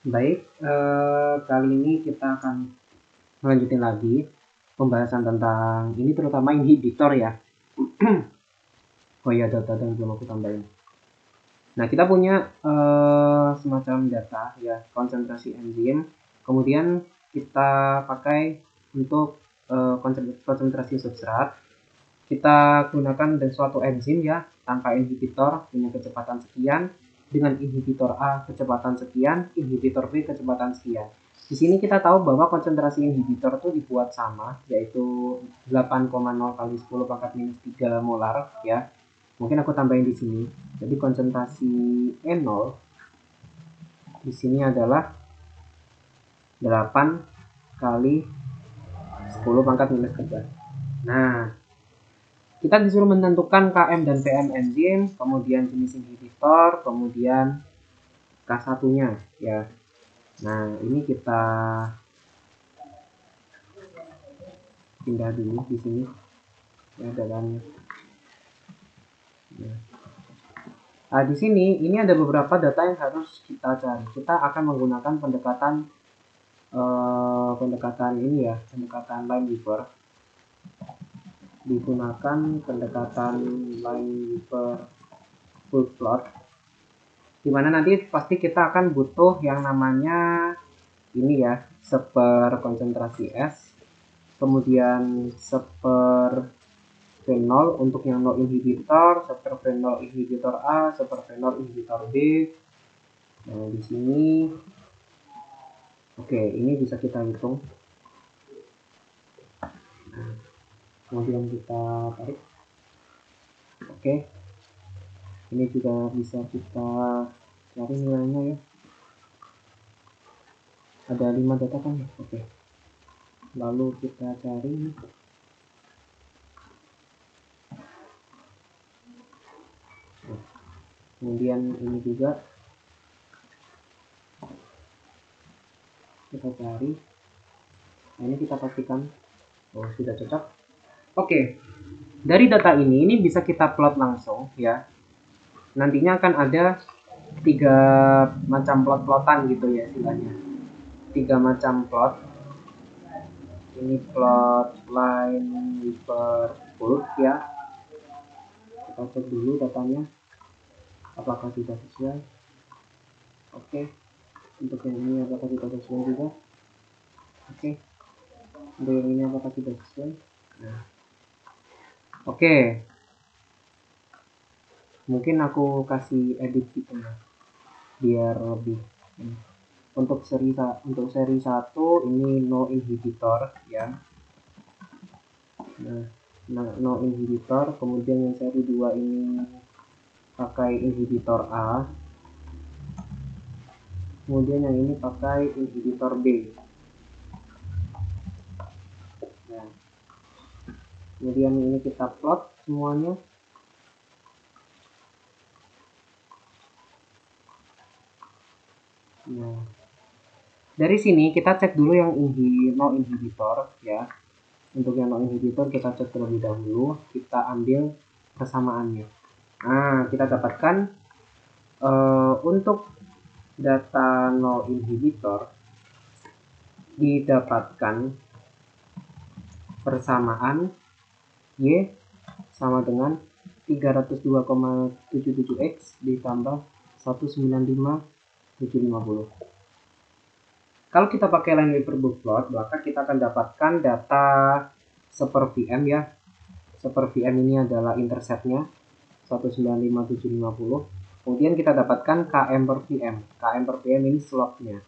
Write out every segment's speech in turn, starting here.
Baik, kali ini kita akan melanjutin lagi pembahasan tentang ini, terutama inhibitor ya. Oh iya, data yang belum aku tambahin. Nah, kita punya semacam data ya, konsentrasi enzim. Kemudian kita pakai untuk konsentrasi substrat. Kita gunakan dan suatu enzim ya, tanpa inhibitor punya kecepatan sekian, dengan inhibitor A kecepatan sekian, inhibitor B kecepatan sekian. Di sini kita tahu bahwa konsentrasi inhibitor itu dibuat sama, yaitu 8,0 kali 10 pangkat minus 3 molar ya. Mungkin aku tambahin di sini. Jadi konsentrasi E0 di sini adalah 8 kali 10 pangkat minus 3. Nah, kita disuruh menentukan Km dan Pm enzim, kemudian jenis inhibitor, kemudian K1-nya ya. Nah, ini kita pindah dulu di sini ya datanya. Nah, di sini ini ada beberapa data yang harus kita cari. Kita akan menggunakan pendekatan ini ya, pendekatan Lineweaver. Digunakan pendekatan Lineweaver full plot, dimana nanti pasti kita akan butuh yang namanya ini ya, seper konsentrasi S, kemudian seper fenol untuk yang no inhibitor, seper fenol inhibitor A, seper fenol inhibitor B. Nah, di sini oke, ini bisa kita hitung. Nah, kemudian kita tarik. Oke, ini juga bisa kita cari nilainya ya. Ada 5 data kan ya. Oke, lalu kita cari kemudian ini juga kita cari. Nah, ini kita pastikan sudah cocok. Oke, dari data ini bisa kita plot langsung ya. Nantinya akan ada 3 macam plot-plotan gitu ya istilahnya, 3 macam plot. Ini plot Lineweaver full ya. Kita cek dulu datanya apakah sudah sesuai. Oke, untuk yang ini apakah sudah sesuai juga. Oke, untuk yang ini apakah sudah sesuai. Nah, oke, mungkin aku kasih edit gitu ya biar lebih. Untuk seri 1 ini no inhibitor ya. Nah, no inhibitor. Kemudian yang seri 2 ini pakai inhibitor A, kemudian yang ini pakai inhibitor B. Nah, kemudian ini kita plot semuanya. Nah, dari sini kita cek dulu yang no inhibitor ya. Untuk yang no inhibitor kita cek terlebih dahulu, kita ambil persamaannya. Nah, kita dapatkan untuk data no inhibitor didapatkan persamaan Y sama dengan 302,77X ditambah 195,750. Kalau kita pakai Lineweaver plot, maka kita akan dapatkan data seper VM ya. Seper VM ini adalah interceptnya 195,750. Kemudian kita dapatkan Km per VM. Km per VM ini slotnya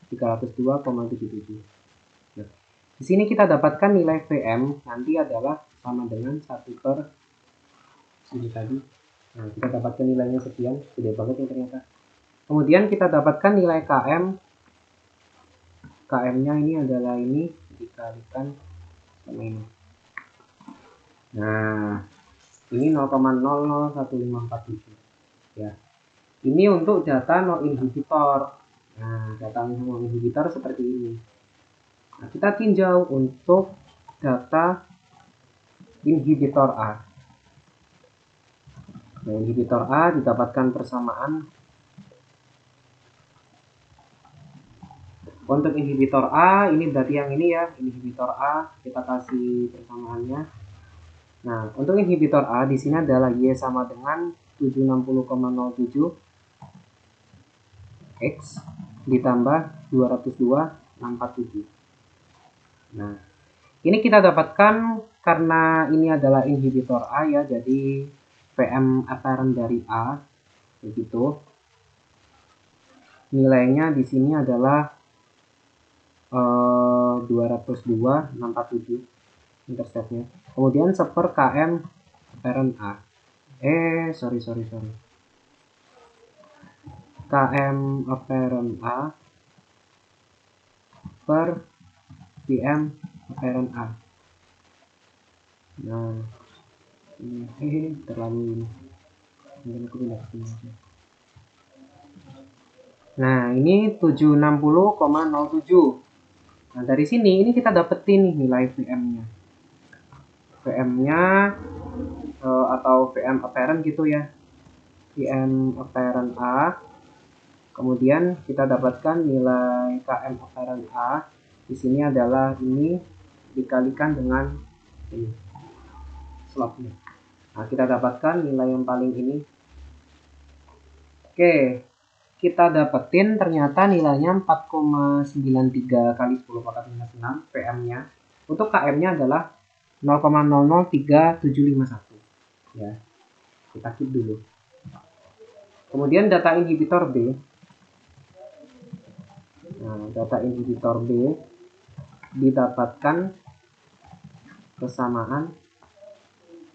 302,77. Nah, di sini kita dapatkan nilai VM nanti adalah sama dengan 1 per ini tadi. Nah, kita dapatkan nilainya sekian, gede banget ya ternyata. Kemudian kita dapatkan nilai KM. KM-nya ini adalah ini dikalikan sama ini. Nah, ini 0,001547 ya. Ini untuk data no inhibitor. Nah, data no inhibitor seperti ini. Nah, kita tinjau untuk data inhibitor A. Nah, inhibitor A didapatkan persamaan Untuk inhibitor A, ini berarti yang ini ya, inhibitor A, kita kasih persamaannya. Nah, untuk inhibitor A di sini adalah Y sama dengan 760,07 X ditambah 202,647. Nah, ini kita dapatkan karena ini adalah inhibitor A ya, jadi Vm apparent dari A begitu. Nilainya di sini adalah 202,647 interceptnya. Kemudian 1/km apparent A. Sorry. Km apparent A per Vm apparent A. Nah, ini terlalu ini. Mungkin aku pindah ke sini aja. Nah, ini 760,07. Nah, dari sini ini kita dapetin nih nilai Vm-nya. Vm-nya atau Vm apparent gitu ya. Vm apparent A. Kemudian kita dapatkan nilai Km apparent A. Di sini adalah ini dikalikan dengan ini slope-nya. Nah, kita dapatkan nilai yang paling ini. Oke, kita dapetin ternyata nilainya 4,93 kali 10 pangkat minus 6 Pm-nya. Untuk Km-nya adalah 0,003751. Ya, kita keep dulu. Kemudian data inhibitor B. Nah, data inhibitor B didapatkan persamaan.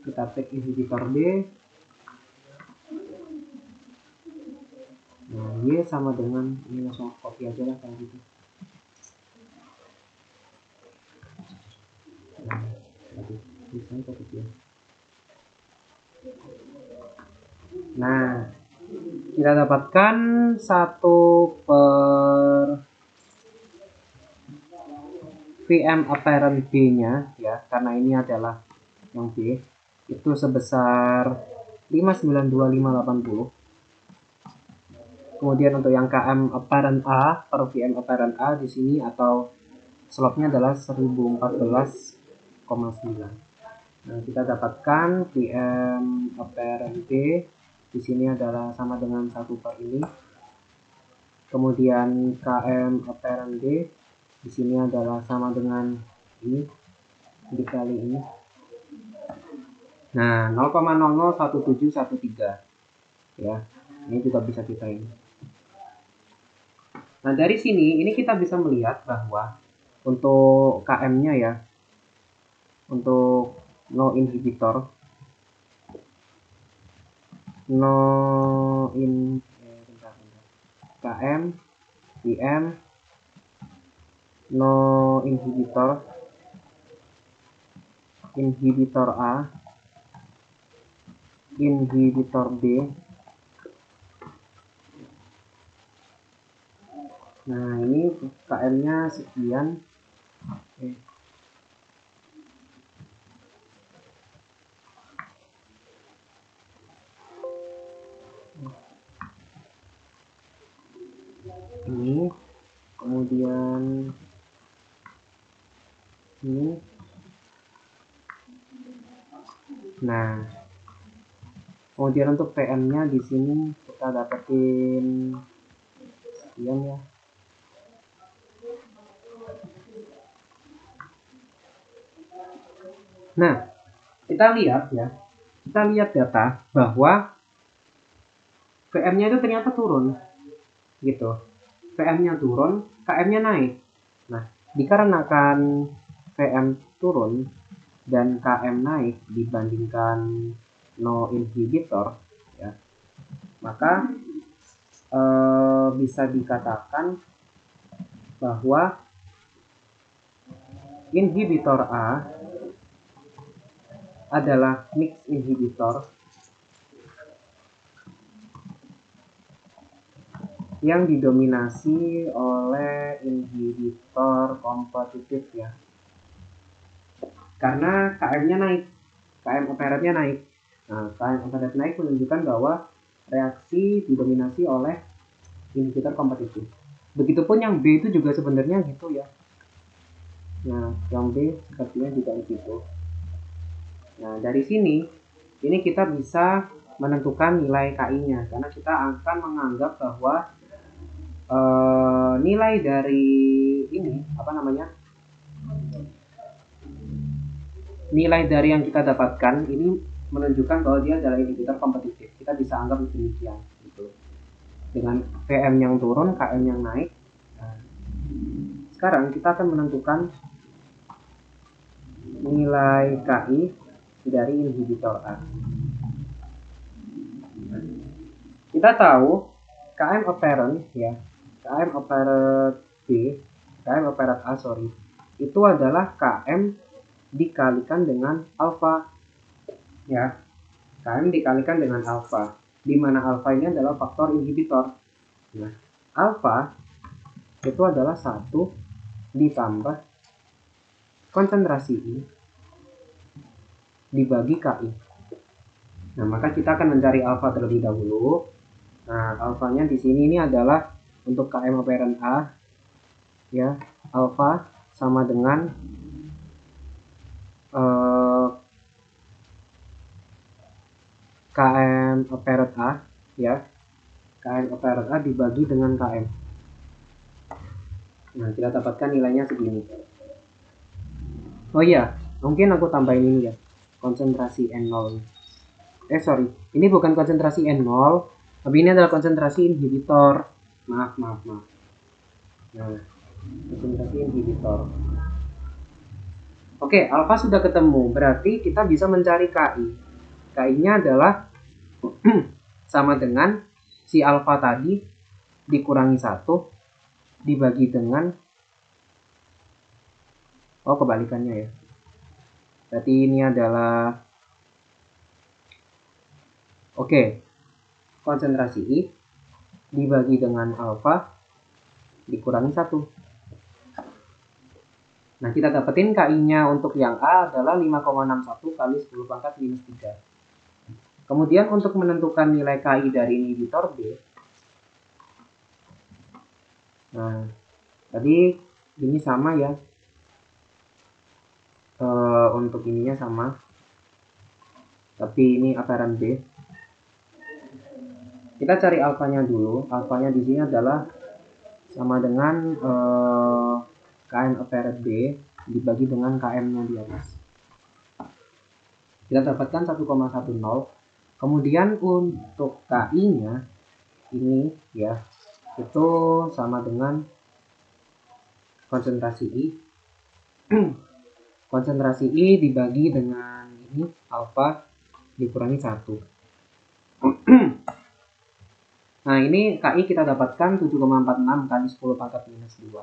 Kita take inhibitor B. Nah, Y sama dengan, ini langsung copy aja lah kayak gitu. Nah, misalnya copy ya. Nah, kita dapatkan 1/Vm apparent B-nya ya, karena ini adalah yang B, itu sebesar 592,580. Kemudian untuk yang Km apparent A per Vm apparent A di sini atau slope-nya adalah 1014,9. Nah, kita dapatkan Vm apparent B di sini adalah sama dengan 1 per ini. Kemudian Km apparent D di sini adalah sama dengan ini dikali ini. Nah, 0,001713 ya. Ini juga bisa kita ini. Nah, dari sini ini kita bisa melihat bahwa untuk Km-nya ya, untuk no inhibitor, Km, Vm, no inhibitor, inhibitor A, inhibitor B. Nah, ini Km-nya sekian. Oke. Ini, kemudian ini. Nah, kemudian untuk PM-nya di sini kita dapetin sekian ya. Nah, kita lihat ya, kita lihat data bahwa VM-nya itu ternyata turun, gitu. VM-nya turun, KM-nya naik. Nah, dikarenakan VM turun dan KM naik dibandingkan no inhibitor, ya, maka bisa dikatakan bahwa inhibitor A adalah mixed inhibitor yang didominasi oleh inhibitor kompetitif ya, karena KM-nya naik, KM apparent-nya naik. Nah, KM apparent naik menunjukkan bahwa reaksi didominasi oleh inhibitor kompetitif. Begitupun yang B itu juga sebenarnya gitu ya. Nah, yang B sepertinya juga begitu. Nah, dari sini ini kita bisa menentukan nilai KI-nya karena kita akan menganggap bahwa nilai dari ini apa namanya? Nilai dari yang kita dapatkan ini menunjukkan bahwa dia adalah indikator kompetitif. Kita bisa anggap demikian gitu. Dengan PM yang turun, KM yang naik. Nah, sekarang kita akan menentukan nilai KI dari inhibitor A. Kita tahu KM apparent ya, KM apparent B, KM apparent A sorry, itu adalah KM dikalikan dengan alfa ya, KM dikalikan dengan alfa, di mana alfa ini adalah faktor inhibitor. Nah, alfa itu adalah 1 ditambah konsentrasi I dibagi KI. Nah, maka kita akan mencari alfa terlebih dahulu. Nah, alfanya di sini ini adalah untuk KM apparent A ya, alfa sama dengan KM apparent A ya, KM apparent A dibagi dengan KM. Nah, kita dapatkan nilainya segini. Oh iya, mungkin aku tambahin ini ya, konsentrasi N0. Sorry, ini bukan konsentrasi N0, tapi ini adalah konsentrasi inhibitor. Maaf. Nah, konsentrasi inhibitor. Oke, alfa sudah ketemu, berarti kita bisa mencari KI. KI-nya adalah sama dengan si alfa tadi dikurangi 1 dibagi dengan kebalikannya ya. Berarti ini adalah konsentrasi I dibagi dengan alfa dikurangi 1. Nah, kita dapetin KI-nya untuk yang A adalah 5,61 kali 10 pangkat minus 3. Kemudian untuk menentukan nilai KI dari inhibitor B, nah tadi ini sama ya, untuk ininya sama, tapi ini apparent B. Kita cari alfanya dulu. Alfanya di sini adalah sama dengan KM apparent B dibagi dengan KM-nya di atas. Kita dapatkan 1,10. Kemudian untuk KI-nya ini ya, itu sama dengan konsentrasi I. Konsentrasi I dibagi dengan ini alfa dikurangi 1. Nah, ini KI kita dapatkan 7,46 kali 10 pangkat minus 2.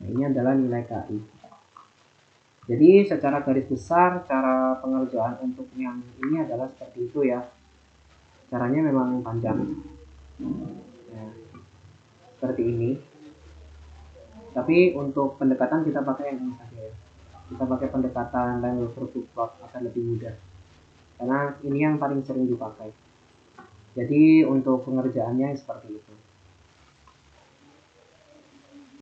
Nah, ini adalah nilai KI. Jadi secara garis besar cara pengerjaan untuk yang ini adalah seperti itu ya. Caranya memang panjang ya, seperti ini, tapi untuk pendekatan kita pakai yang ini saja ya. Kita pakai pendekatan Lineweaver-Burk plot akan lebih mudah karena ini yang paling sering dipakai. Jadi untuk pengerjaannya seperti itu.